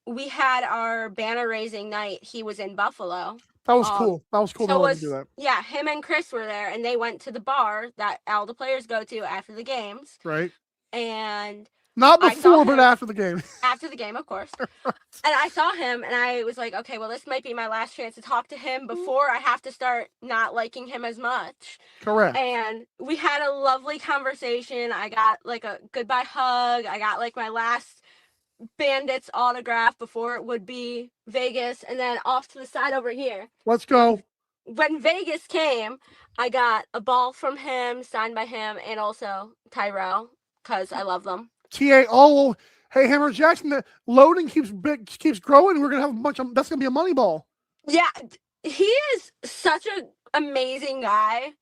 we had our banner raising night, he was in Buffalo. That was cool. That was cool to do that. Yeah, him and Chris were there, and they went to the bar that all the players go to after the games. Right. And not before, but after the game. After the game, of course. And I saw him, and I was like, okay, well, this might be my last chance to talk to him before I have to start not liking him as much. Correct. And we had a lovely conversation. I got like a goodbye hug. I got like my last Bandits autograph before it would be Vegas. And then off to the side over here. Let's go. When Vegas came, I got a ball from him, signed by him, and also Tyrell, because I love them. TA, oh, hey, Hammer Jackson, the loading keeps growing. We're going to have a bunch of, that's going to be a money ball. Yeah, he is such an amazing guy.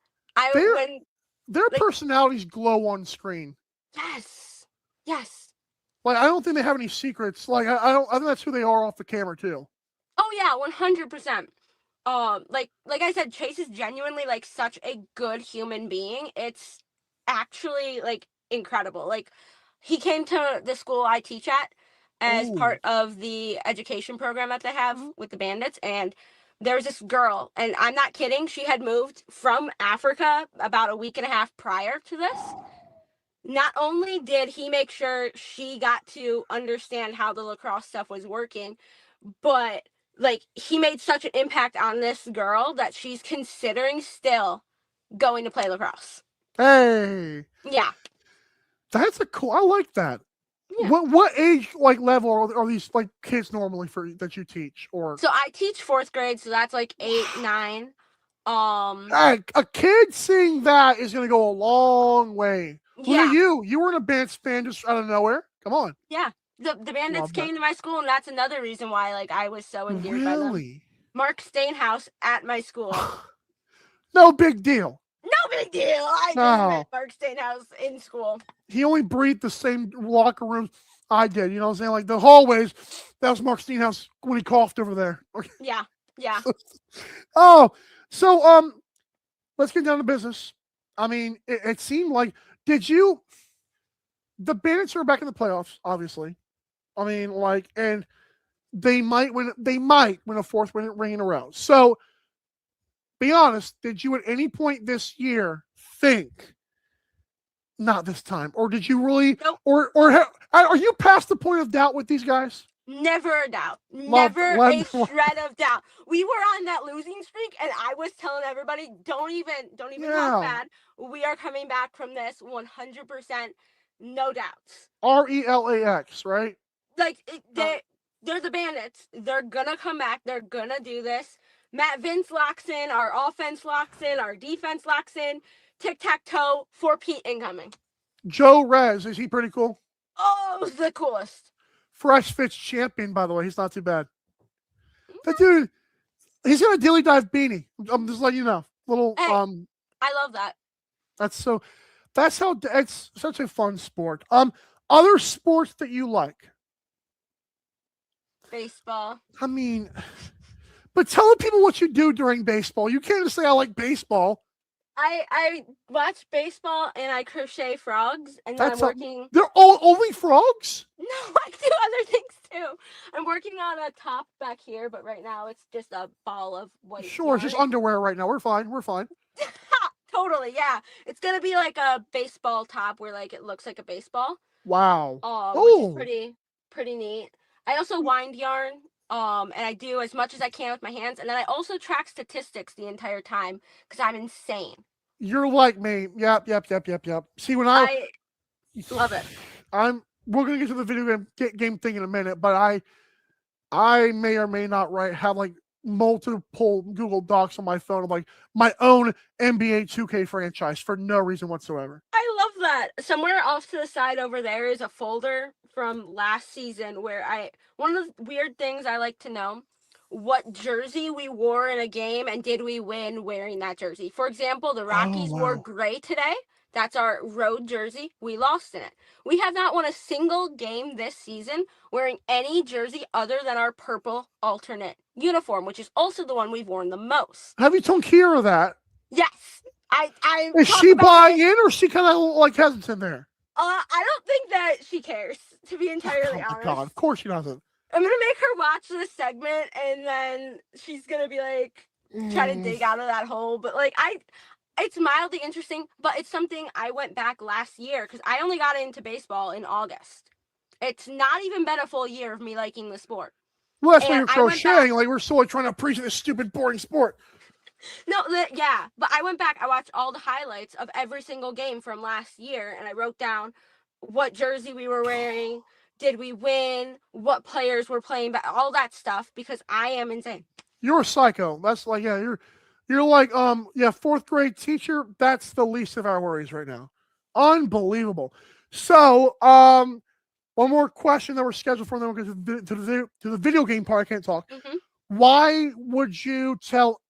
Their personalities glow on screen. Yes. Yes. Like, I don't think they have any secrets. Like, I think that's who they are off the camera, too. Oh, yeah, 100%. Like I said, Chase is genuinely, like, such a good human being. It's actually, like, incredible. Like, he came to the school I teach at as part of the education program that they have with the Bandits, and there was this girl, and I'm not kidding, she had moved from Africa about a week and a half prior to this. Not only did he make sure she got to understand how the lacrosse stuff was working, but like he made such an impact on this girl that she's considering still going to play lacrosse. Hey. Yeah. That's I like that. Yeah. What age like level are these like kids normally that you teach? Or so I teach 4th grade, so that's like 8, 9. A kid seeing that is gonna go a long way. Yeah. Look at you were an Bandits fan just out of nowhere. Come on. Yeah. The Bandits came to my school, and that's another reason why like I was so endeared by them. Mark Stainhouse at my school. No big deal. No big deal. I just met Mark Stainhouse in school. He only breathed the same locker rooms I did. You know what I'm saying? Like the hallways, that was Mark Stainhouse when he coughed over there. Yeah. Yeah. Oh, so let's get down to business. I mean, it seemed like the Bandits are back in the playoffs, obviously. I mean, like, and they might win a 4th ring in a row. So be honest, did you at any point this year think not this time? Or did you really or are you past the point of doubt with these guys? Never a doubt. Never a shred of doubt. We were on that losing streak, and I was telling everybody, don't even talk bad. We are coming back from this 100%, no doubts. RELAX, right? Like they're the Bandits. They're gonna come back. They're gonna do this. Matt Vince locks in. Our offense locks in. Our defense locks in. Tic-tac-toe. 4-Pete incoming. Joe Rez, is he pretty cool? Oh, the coolest. Fresh Fits champion, by the way. He's not too bad. That dude, he's got a dilly dive beanie. I'm just letting you know. Hey, I love that. It's such a fun sport. Other sports that you like? Baseball. I mean, But tell the people what you do during baseball. You can't just say I like baseball. I watch baseball and I crochet frogs, and then I'm working. They're only frogs? No, I do other things too. I'm working on a top back here, but right now it's just a ball of white. Sure, it's just underwear right now. We're fine. Totally, yeah. It's gonna be like a baseball top where like it looks like a baseball. Wow. Which is pretty neat. I also wind yarn. And I do as much as I can with my hands, and then I also track statistics the entire time because I'm insane. You're like me. Yep. See, when I love it. We're gonna get to the video game thing in a minute, but I may or may not have like multiple Google Docs on my phone of like my own NBA 2K franchise for no reason whatsoever. I love that. Somewhere off to the side over there is a folder from last season where one of the weird things I like to know, what jersey we wore in a game and did we win wearing that jersey. For example, the Rockies wore gray today. That's our road jersey. We lost in it. We have not won a single game this season wearing any jersey other than our purple alternate uniform, which is also the one we've worn the most. Have you told Kira that? Yes. Is she buying in, or is she kind of like hesitant there? I don't think that she cares, to be entirely honest. God, of course she doesn't. I'm gonna make her watch this segment, and then she's gonna be like, try to dig out of that hole. But like, it's mildly interesting, but it's something I went back last year because I only got into baseball in August. It's not even been a full year of me liking the sport. Well, that's why you're crocheting. Like, we're still trying to appreciate this stupid, boring sport. No, yeah, but I went back. I watched all the highlights of every single game from last year, and I wrote down what jersey we were wearing, did we win, what players were playing, all that stuff, because I am insane. You're a psycho. That's like, yeah, you're like, fourth grade teacher. That's the least of our worries right now. Unbelievable. So, one more question that we're scheduled for, then we'll get to the video game part. I can't talk. Mm-hmm. Why would you tell?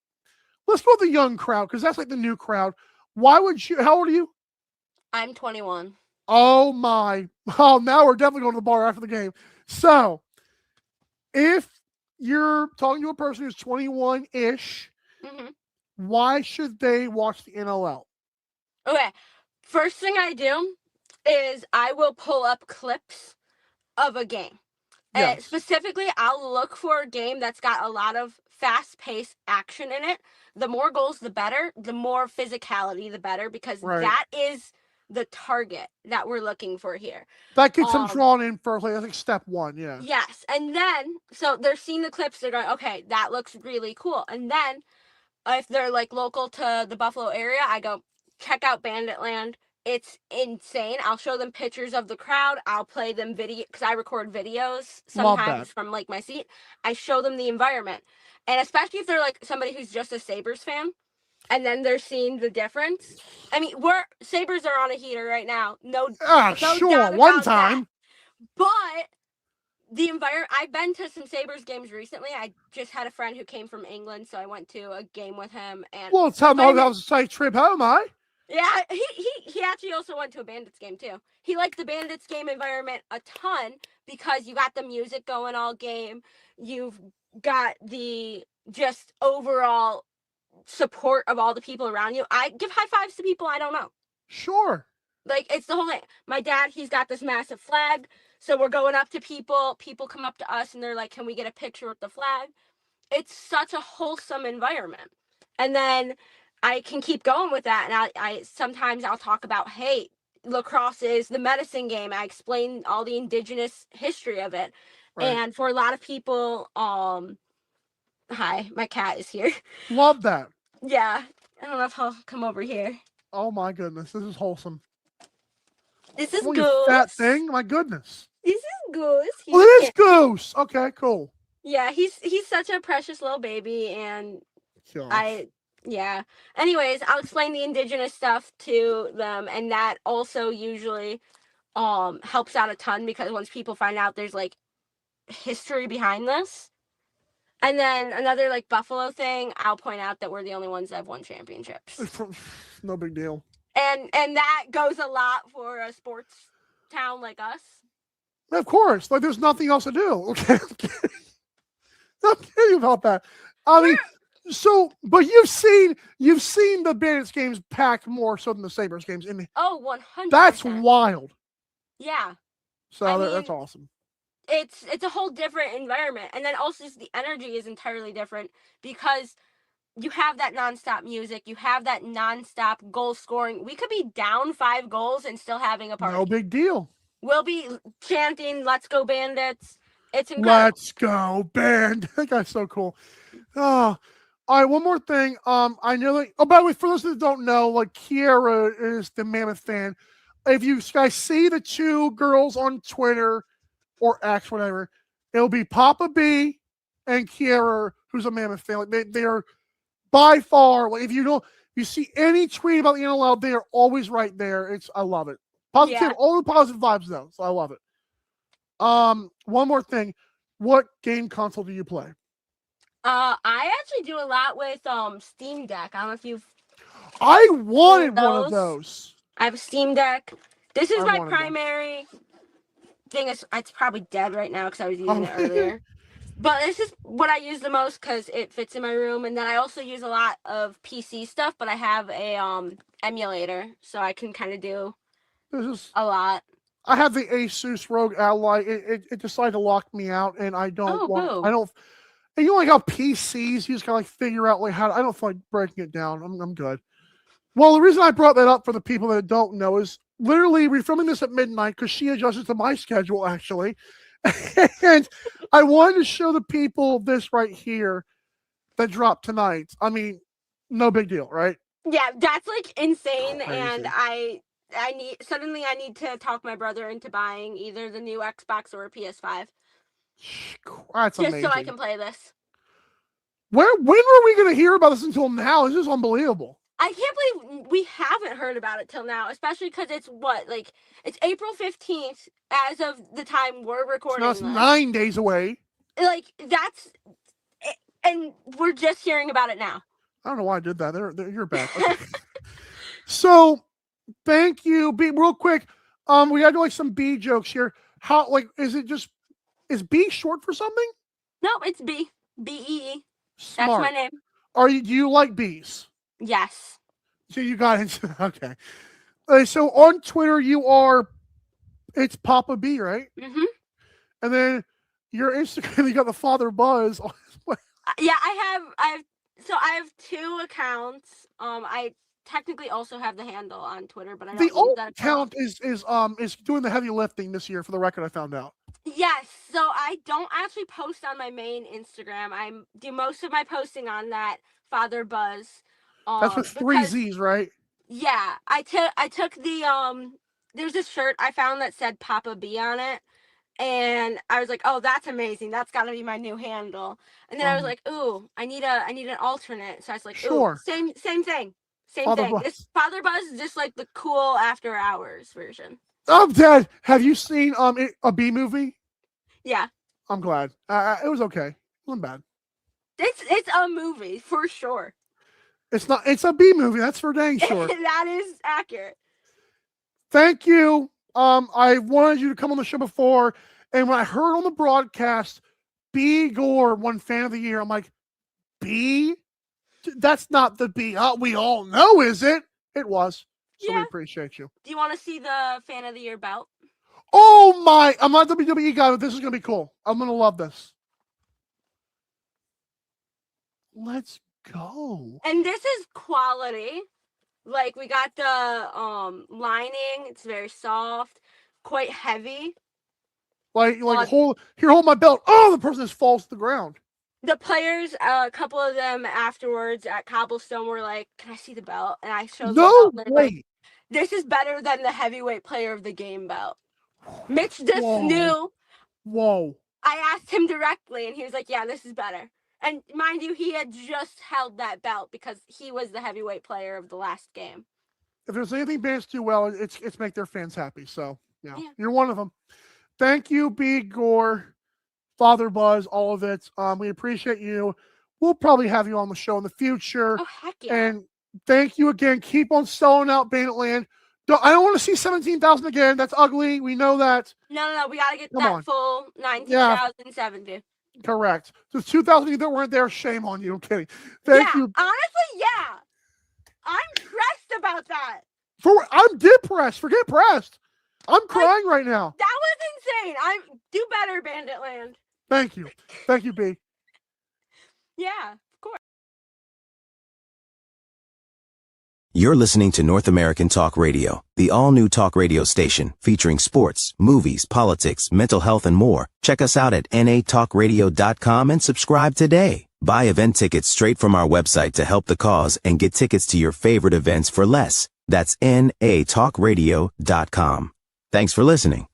Let's go with the young crowd because that's like the new crowd. Why would you? How old are you? I'm 21. Oh my! Oh, now we're definitely going to the bar after the game. So, if you're talking to a person who's 21-ish, why should they watch the NLL? Okay, first thing I do is I will pull up clips of a game. Yes. And specifically, I'll look for a game that's got a lot of fast-paced action in it. The more goals, the better. The more physicality, the better, because that is the target that we're looking for here. That gets them drawn in first. Like, I think step one, yeah. Yes, and then, so they're seeing the clips, they're going, okay, that looks really cool. And then, if they're, like, local to the Buffalo area, I go, check out Bandit Land. It's insane. I'll show them pictures of the crowd. I'll play them video, because I record videos sometimes from, like, my seat. I show them the environment. And especially if they're, like, somebody who's just a Sabres fan, and then they're seeing the difference. I mean, Sabres are on a heater right now. No sure, one time. That. But the environment, I've been to some Sabres games recently. I just had a friend who came from England, so I went to a game with him. And well, tell me that was a safe trip home, Yeah, he actually also went to a Bandits game too. He liked the Bandits game environment a ton because you got the music going all game. You've got the just overall support of all the people around you. I give high fives to people I don't know. Sure. Like, it's the whole thing. My dad, he's got this massive flag, so we're going up to people. People come up to us and they're like, can we get a picture with the flag? It's such a wholesome environment. And then I can keep going with that. And I sometimes I'll talk about, hey, lacrosse is the medicine game. I explain all the indigenous history of it. Right. And for a lot of people, hi, my cat is here. Love that. Yeah. I don't know if he'll come over here. Oh my goodness. This is wholesome. This is Goose. That thing. My goodness. This is Goose. Well, it is Goose. Okay, cool. Yeah, he's such a precious little baby, and yeah. Anyways, I'll explain the indigenous stuff to them, and that also usually helps out a ton because once people find out there's like history behind this. And then another like Buffalo thing, I'll point out that we're the only ones that have won championships. No big deal. And that goes a lot for a sports town like us. Of course. Like, there's nothing else to do. Okay. I'm kidding about that. I mean, but you've seen the Bandits games packed more so than the Sabres games. 100%. That's wild. Yeah. So that's awesome. It's a whole different environment, and then also the energy is entirely different because you have that nonstop music, you have that nonstop goal scoring. We could be down 5 goals and still having a party. No big deal. We'll be chanting, "Let's go Bandits." It's incredible. Let's go Bandits. That guy's so cool. Oh, all right. One more thing. I know that. Oh, by the way, for those that don't know, like Kiera is the Mammoth fan. If you guys see the 2 girls on Twitter or X, whatever, it'll be Papa B and Kiera, who's a Mammoth fan. Like they are by far. Like if you see any tweet about the NLL, they are always right there. I love it. Positive, all the positive vibes though. So I love it. One more thing. What game console do you play? I actually do a lot with Steam Deck. I don't know if you've. I wanted one of those. I have a Steam Deck. This is my primary thing. It's probably dead right now because I was using it earlier. But this is what I use the most because it fits in my room, and then I also use a lot of PC stuff. But I have a emulator, so I can kind of do a lot. I have the Asus ROG Ally. It decided to lock me out, and I don't want. I don't. And you know, like how PCs, you just gotta like figure out like how. I don't feel like breaking it down. I'm good. Well, the reason I brought that up for the people that don't know is literally we're filming this at midnight because she adjusted to my schedule actually, and I wanted to show the people this right here that dropped tonight. I mean, no big deal, right? Yeah, that's like insane, and I need to talk my brother into buying either the new Xbox or a PS5. That's just amazing. So I can play this. When were we going to hear about this until now? This is unbelievable. I can't believe we haven't heard about it till now, especially because it's April 15th as of the time we're recording. So that's 9 days away. Like and we're just hearing about it now. I don't know why I did that. You're bad. Okay. So, thank you. Real quick, we got to do like some B jokes here. How is B short for something? No, it's B. B-E-E. Smart. That's my name. Do you like bees? Yes. So you got into okay. So on Twitter, it's Papa B, right? Mm-hmm. And then your Instagram, you got the Father Buzz. Yeah, I have 2 accounts. I technically also have the handle on Twitter, but I don't use that account is doing the heavy lifting this year. For the record, I found out. Yes, so I don't actually post on my main Instagram. I do most of my posting on that Father Buzz. That's with 3 Z's, right? Yeah, I took the there's this shirt I found that said Papa B on it, and I was like, oh, that's amazing. That's got to be my new handle. And then I was like, ooh, I need an alternate. So I was like, sure. Ooh, same thing. Father Buzz. This Father Buzz is just like the cool after hours version. I'm dead. Have you seen a B movie? Yeah. I'm glad. It was okay. It wasn't bad. It's a movie for sure. It's not. It's a B movie. That's for dang sure. That is accurate. Thank you. I wanted you to come on the show before, and when I heard on the broadcast, B Gore won Fan of the Year, I'm like, B? That's not the B we all know, is it? It was. So we appreciate you. Do you want to see the Fan of the Year belt? Oh my! I'm not a WWE guy, but this is gonna be cool. I'm gonna love this. Let's go. And this is quality. Like we got the lining. It's very soft, quite heavy. Like hold my belt. Oh, the person just falls to the ground. The players, a couple of them afterwards at Cobblestone were like, "Can I see the belt?" And I showed no the belt. way. Like, this is better than the heavyweight player of the game belt. Mitch just knew. Whoa. I asked him directly, and he was like, "Yeah, this is better." And mind you, he had just held that belt because he was the heavyweight player of the last game. If there's anything Bandits do well, it's make their fans happy. So yeah, you're one of them. Thank you, B Gore, Father Buzz, all of it. We appreciate you. We'll probably have you on the show in the future. Oh, heck yeah. And thank you again. Keep on selling out Bandit Land. I don't want to see 17,000 again. That's ugly. We know that. No. We got to get full 19,070. Correct. The 2,000 that weren't there, shame on you. I'm kidding. Thank you. Honestly, yeah. I'm pressed about that. I'm depressed. Forget pressed. I'm crying right now. That was insane. Do better, Banditland. Thank you. Thank you, B. Yeah, of course. You're listening to North American Talk Radio, the all-new talk radio station featuring sports, movies, politics, mental health, and more. Check us out at natalkradio.com and subscribe today. Buy event tickets straight from our website to help the cause and get tickets to your favorite events for less. That's natalkradio.com. Thanks for listening.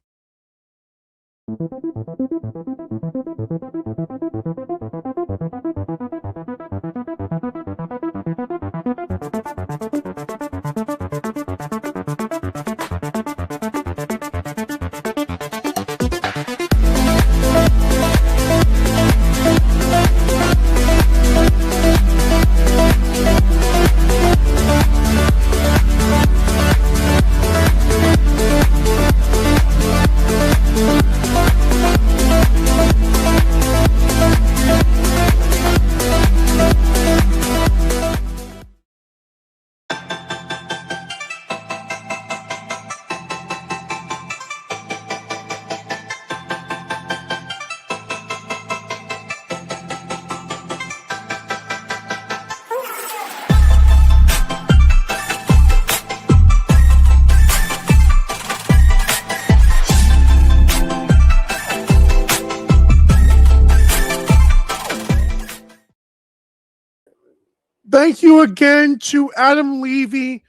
Thank you again to Adam Levy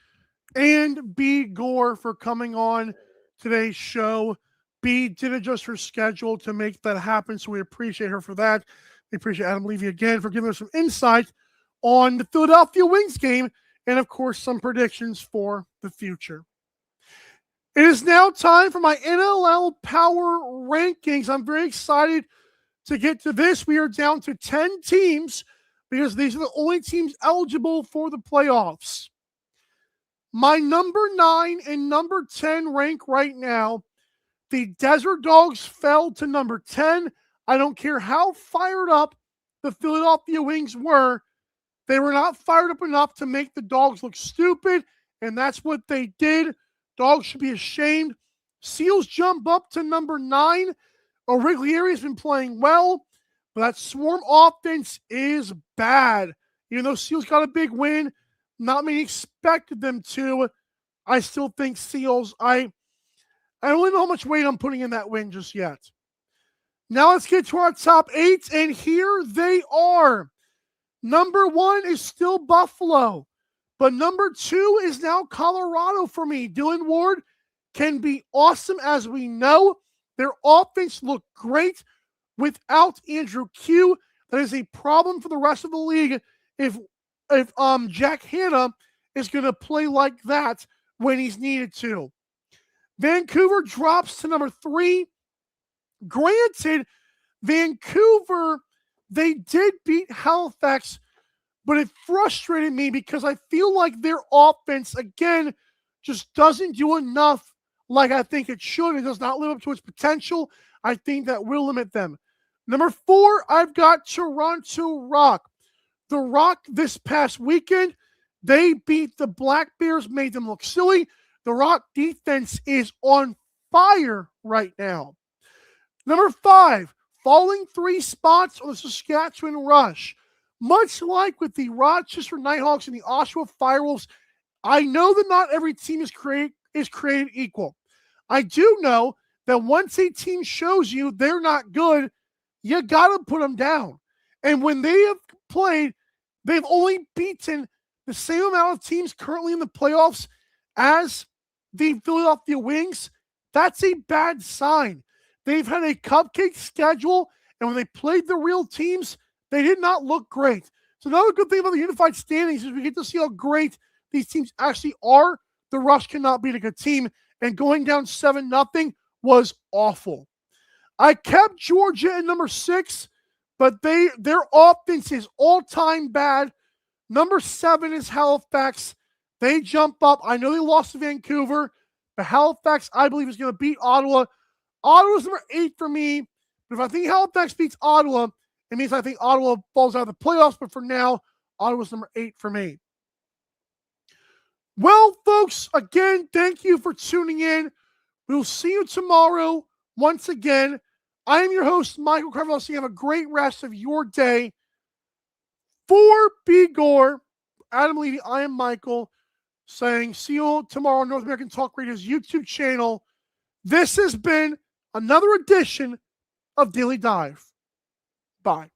and B. Gore for coming on today's show. B did adjust her schedule to make that happen, so we appreciate her for that. We appreciate Adam Levy again for giving us some insight on the Philadelphia Wings game and, of course, some predictions for the future. It is now time for my NLL Power Rankings. I'm very excited to get to this. We are down to 10 teams because these are the only teams eligible for the playoffs. My number 9 and number 10 rank right now. The Desert Dogs fell to number 10. I don't care how fired up the Philadelphia Wings were. They were not fired up enough to make the Dogs look stupid, and that's what they did. Dogs should be ashamed. Seals jump up to number 9. Origlieri has been playing well, but that Swarm offense is bad. Even though Seals got a big win, not many expected them to. I still think Seals, I don't really know how much weight I'm putting in that win just yet. Now let's get to our top 8, and here they are. Number 1 is still Buffalo, but number 2 is now Colorado for me. Dylan Ward can be awesome, as we know. Their offense looked great without Andrew Q. That is a problem for the rest of the league if Jack Hanna is going to play like that when he's needed to. Vancouver drops to number 3. Granted, Vancouver, they did beat Halifax, but it frustrated me because I feel like their offense, again, just doesn't do enough like I think it should. It does not live up to its potential. I think that will limit them. Number 4, I've got Toronto Rock. The Rock this past weekend, they beat the Black Bears, made them look silly. The Rock defense is on fire right now. Number 5, falling 3 spots on the Saskatchewan Rush. Much like with the Rochester Nighthawks and the Oshawa Firewolves, I know that not every team is created equal. I do know that once a team shows you they're not good, you got to put them down. And when they have played, they've only beaten the same amount of teams currently in the playoffs as the Philadelphia Wings. That's a bad sign. They've had a cupcake schedule, and when they played the real teams, they did not look great. So another good thing about the unified standings is we get to see how great these teams actually are. The Rush cannot beat a good team, and going down 7-0 was awful. I kept Georgia at number 6, but their offense is all-time bad. Number 7 is Halifax. They jump up. I know they lost to Vancouver, but Halifax, I believe, is going to beat Ottawa. Ottawa's number 8 for me, But if I think Halifax beats Ottawa, it means I think Ottawa falls out of the playoffs. But for now, Ottawa's number 8 for me. Well, folks, again, thank you for tuning in. We'll see you tomorrow once again. I am your host, Michael Karvelis. You have a great rest of your day. For B. Gore, Adam Levy, I am Michael, saying see you tomorrow on North American Talk Radio's YouTube channel. This has been another edition of Daily Dive. Bye.